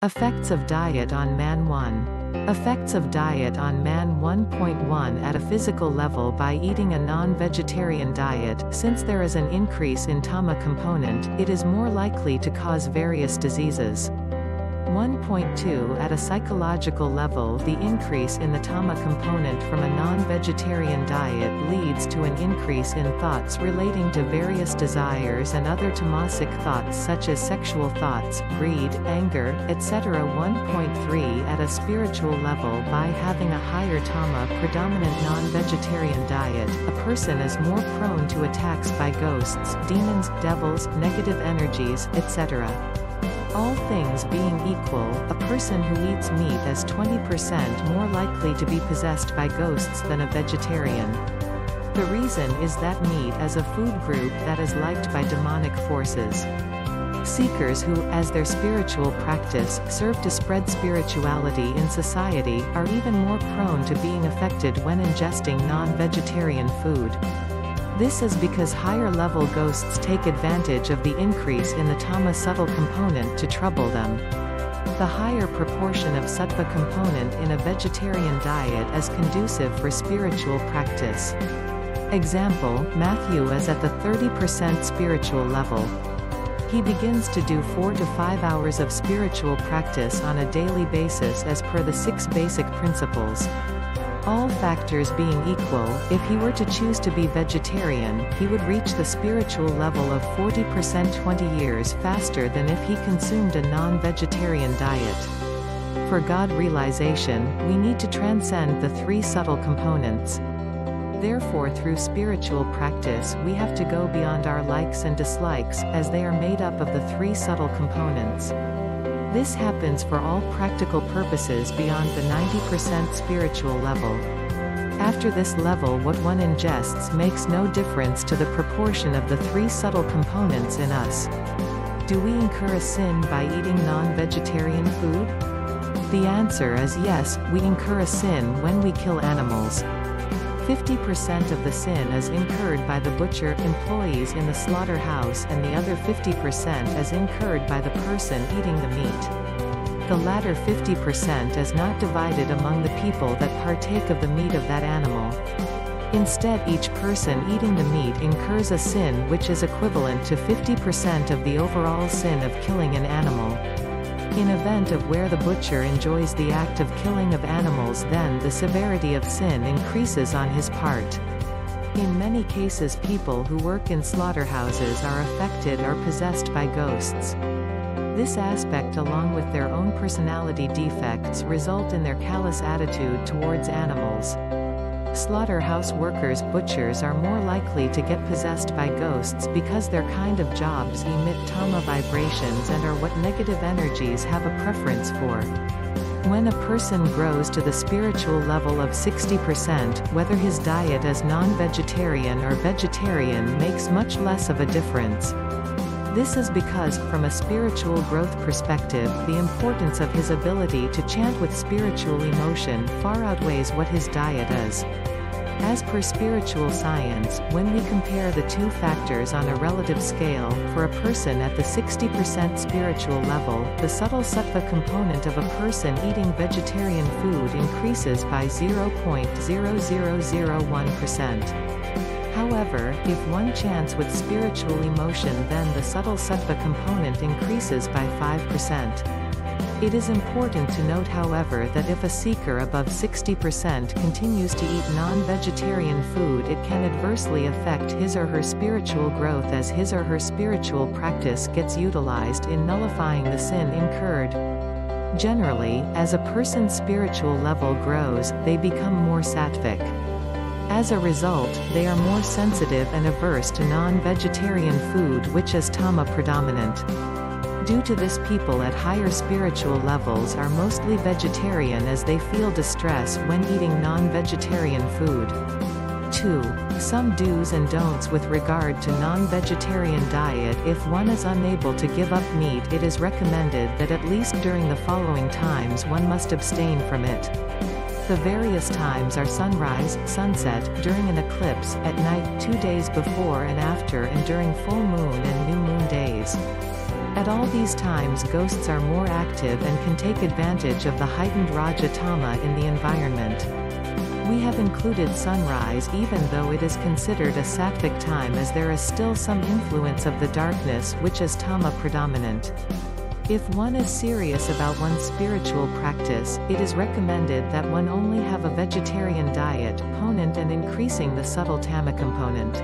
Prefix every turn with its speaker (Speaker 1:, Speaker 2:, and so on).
Speaker 1: Effects of diet on man 1. Effects of diet on man 1.1 At a physical level, by eating a non-vegetarian diet, since there is an increase in TAMA component, it is more likely to cause various diseases. 1.2 At a psychological level, the increase in the TAMA component from a non-vegetarian diet leads to an increase in thoughts relating to various desires and other tamasic thoughts such as sexual thoughts, greed, anger, etc. 1.3 At a spiritual level, by having a higher TAMA predominant non-vegetarian diet, a person is more prone to attacks by ghosts, demons, devils, negative energies, etc. All things being equal, a person who eats meat is 20% more likely to be possessed by ghosts than a vegetarian. The reason is that meat is a food group that is liked by demonic forces. Seekers who, as their spiritual practice, serve to spread spirituality in society, are even more prone to being affected when ingesting non-vegetarian food. This is because higher-level ghosts take advantage of the increase in the TAMA subtle component to trouble them. The higher proportion of sattva component in a vegetarian diet is conducive for spiritual practice. Example, Matthew is at the 30% spiritual level. He begins to do 4 to 5 hours of spiritual practice on a daily basis as per the 6 basic principles. All factors being equal, if he were to choose to be vegetarian, he would reach the spiritual level of 40% 20 years faster than if he consumed a non-vegetarian diet. For God realization, we need to transcend the 3 subtle components. Therefore, through spiritual practice, we have to go beyond our likes and dislikes, as they are made up of the 3 subtle components. This happens for all practical purposes beyond the 90% spiritual level. After this level, what one ingests makes no difference to the proportion of the 3 subtle components in us. Do we incur a sin by eating non-vegetarian food? The answer is yes, we incur a sin when we kill animals. 50% of the sin is incurred by the butcher, employees in the slaughterhouse, and the other 50% is incurred by the person eating the meat. The latter 50% is not divided among the people that partake of the meat of that animal. Instead, each person eating the meat incurs a sin which is equivalent to 50% of the overall sin of killing an animal. In event of where the butcher enjoys the act of killing of animals, then the severity of sin increases on his part. In many cases, people who work in slaughterhouses are affected or possessed by ghosts. This aspect, along with their own personality defects, result in their callous attitude towards animals. Slaughterhouse workers, butchers, are more likely to get possessed by ghosts because their kind of jobs emit TAMA vibrations and are what negative energies have a preference for. When a person grows to the spiritual level of 60%, whether his diet is non-vegetarian or vegetarian makes much less of a difference. This is because, from a spiritual growth perspective, the importance of his ability to chant with spiritual emotion far outweighs what his diet is. As per spiritual science, when we compare the 2 factors on a relative scale, for a person at the 60% spiritual level, the subtle sattva component of a person eating vegetarian food increases by 0.0001%. However, if one chants with spiritual emotion, then the subtle sattva component increases by 5%. It is important to note, however, that if a seeker above 60% continues to eat non-vegetarian food, it can adversely affect his or her spiritual growth, as his or her spiritual practice gets utilized in nullifying the sin incurred. Generally, as a person's spiritual level grows, they become more sattvic. As a result, they are more sensitive and averse to non-vegetarian food, which is TAMA predominant. Due to this, people at higher spiritual levels are mostly vegetarian as they feel distress when eating non-vegetarian food. 2. Some do's and don'ts with regard to non-vegetarian diet. If one is unable to give up meat, it is recommended that at least during the following times one must abstain from it. The various times are sunrise, sunset, during an eclipse, at night, 2 days before and after, and during full moon and new moon days. At all these times ghosts are more active and can take advantage of the heightened Raja Tama in the environment. We have included sunrise even though it is considered a sattvic time, as there is still some influence of the darkness which is Tama predominant. If one is serious about one's spiritual practice, it is recommended that one only have a vegetarian diet, ponent and increasing the subtle Tama component.